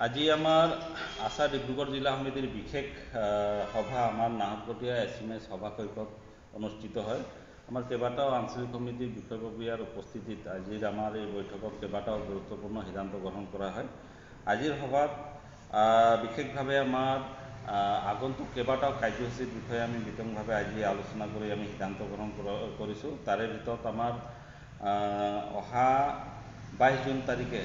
আজি আমাৰ আশা ডিব্ৰুগড় জিলা সমিতিৰ বিশেষ সভা আমাৰ নাহৰকটীয়া এছএমএছ সভা কক্ষত অনুষ্ঠিত হয়। আমাৰ কেইবাটাও আঞ্চলিক সমিতিৰ বিষয়ববীয়াৰ উপস্থিতিত আজিৰ আমাৰ এই বৈঠকত কেইবাটাও গুৰুত্বপূৰ্ণ সিদ্ধান্ত গ্ৰহণ কৰা হয়। আজিৰ সভাত বিশেষভাৱে আমাৰ আগন্তুক কেইবাটাও কাৰ্যসূচীৰ বিষয়ে আমি বিতংভাৱে আজি আলোচনা কৰি আমি সিদ্ধান্ত গ্ৰহণ কৰিছোঁ। তাৰে ভিতৰত আমাৰ অহা 22 জুন তাৰিখে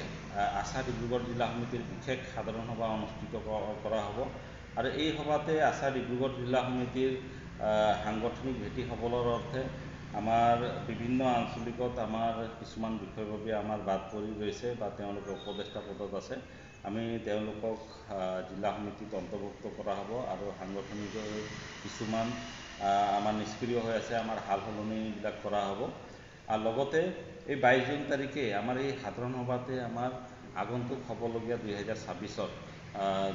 আশা ডিব্ৰুগড় জিলা সমিতিৰ বিশেষ সাধাৰণ সভা অনুষ্ঠিত কৰা হ'ব আৰু এই সভাতে আশা ডিব্ৰুগড় জিলা সমিতিৰ সাংগঠনিক ভেটি সবলৰ অৰ্থে আমাৰ বিভিন্ন আঞ্চলিকত আমাৰ কিছুমান বিষয়ববীয়া আমাৰ বাদ পৰি ৰৈছে বা তেওঁলোকে উপদেষ্টা পদত আছে। আমি তেওঁলোকক জিলা সমিতিত অন্তৰ্ভুক্ত কৰা হ'ব আৰু সাংগঠনিক কিছুমান আমাৰ নিষ্ক্ৰিয় হৈ আছে, আমাৰ সাল সলনিবিলাক কৰা হ'ব। আৰু লগতে এই 22 জুন তাৰিখে আমাৰ এই সাধাৰণ সভাতে আমাৰ আগন্তুক হ'বলগীয়া 2026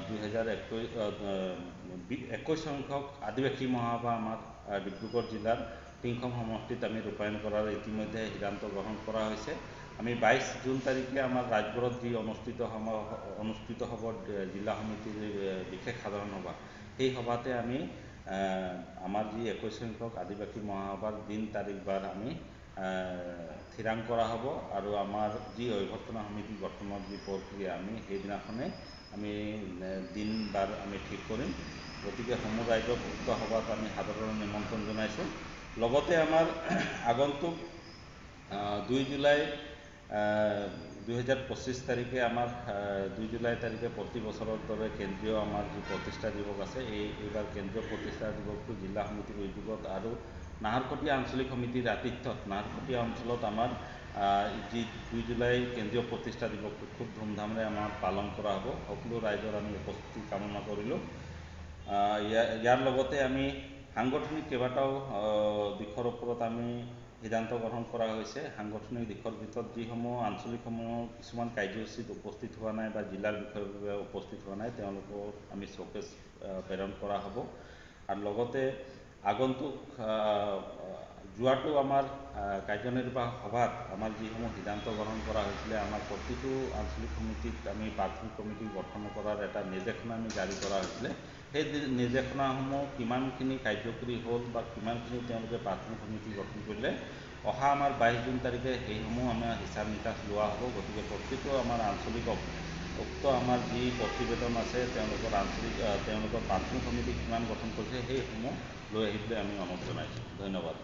2021 সংখ্যক আদিবাসী মহাসভা আমাৰ ডিব্ৰুগড় জিলাৰ তিনিখন সমষ্টিত আমি ৰূপায়ণ কৰাৰ ইতিমধ্যে সিদ্ধান্ত গ্ৰহণ কৰা হৈছে। আমি 22 জুন তাৰিখে আমাৰ ৰাজগড়ত যি অনুষ্ঠিত হ'ব জিলা সমিতিৰ বিশেষ সাধাৰণ সভা, সেই সভাতে আমি আমাৰ যি 21 সংখ্যক আদিবাসী মহাসভাৰ দিন তাৰিখ বাৰ আমি থিৰাং কৰা হ'ব আৰু আমাৰ যি অভ্যৰ্থনা সমিতি গঠনৰ যি প্ৰক্ৰিয়া আমি সেইদিনাখনে আমি দিন বাৰ আমি ঠিক কৰিম। গতিকে সমূহ ৰাইজক উক্ত সভাত আমি সাদৰেৰে নিমন্ত্ৰণ জনাইছোঁ। লগতে আমাৰ আগন্তুক 2 জুলাই 2025 তাৰিখে আমাৰ 2 জুলাই তাৰিখে প্ৰতি বছৰৰ দৰে কেন্দ্ৰীয় আমাৰ যি প্ৰতিষ্ঠা দিৱস আছে, এইবাৰ কেন্দ্ৰীয় প্ৰতিষ্ঠা দিৱসটো জিলা সমিতিৰ উদ্যোগত আৰু নাহৰকটীয়া আঞ্চলিক সমিতিৰ আতিথ্যত নাহৰকটীয়া অঞ্চলত আমাৰ যি 2 জুলাই কেন্দ্ৰীয় প্ৰতিষ্ঠা দিৱসটো খুব ধুমধামেৰে আমাৰ পালন কৰা হ'ব। সকলো ৰাইজৰ আমি উপস্থিতি কামনা কৰিলোঁ। ইয়াৰ লগতে আমি সাংগঠনিক কেইবাটাও দিশৰ ওপৰত আমি সিদ্ধান্ত গ্ৰহণ কৰা হৈছে। সাংগঠনিক দিশৰ ভিতৰত যিসমূহ আঞ্চলিকসমূহ কিছুমান কাৰ্যসূচীত উপস্থিত হোৱা নাই বা জিলাৰ বিষয়ে উপস্থিত হোৱা নাই, তেওঁলোকক আমি চকেজ প্ৰেৰণ কৰা হ'ব। আৰু লগতে আগন্তুক যোৱাটো আমাৰ কাৰ্যনিৰ্বাহক সভাত আমাৰ যিসমূহ সিদ্ধান্ত গ্ৰহণ কৰা হৈছিলে, আমাৰ প্ৰতিটো আঞ্চলিক সমিতিত আমি প্ৰাথমিক কমিটি গঠন কৰাৰ এটা নিৰ্দেশনা আমি জাৰি কৰা হৈছিলে। সেই নিৰ্দেশনাসমূহ কিমানখিনি কাৰ্যকৰী হ'ল বা কিমানখিনি তেওঁলোকে প্ৰাথমিক সমিতি গঠন কৰিলে, অহা আমাৰ 22 জুন তাৰিখে সেইসমূহ আমাৰ হিচাপ নিকাচ লোৱা হ'ব। গতিকে প্ৰতিটো আমাৰ আঞ্চলিকক উক্ত আমাৰ যি প্ৰতিবেদন আছে তেওঁলোকৰ প্ৰাথমিক সমিতি কিমান গঠন কৰিছে সেইসমূহ লৈ আহিবলৈ আমি অনুৰোধ জনাইছোঁ। ধন্যবাদ।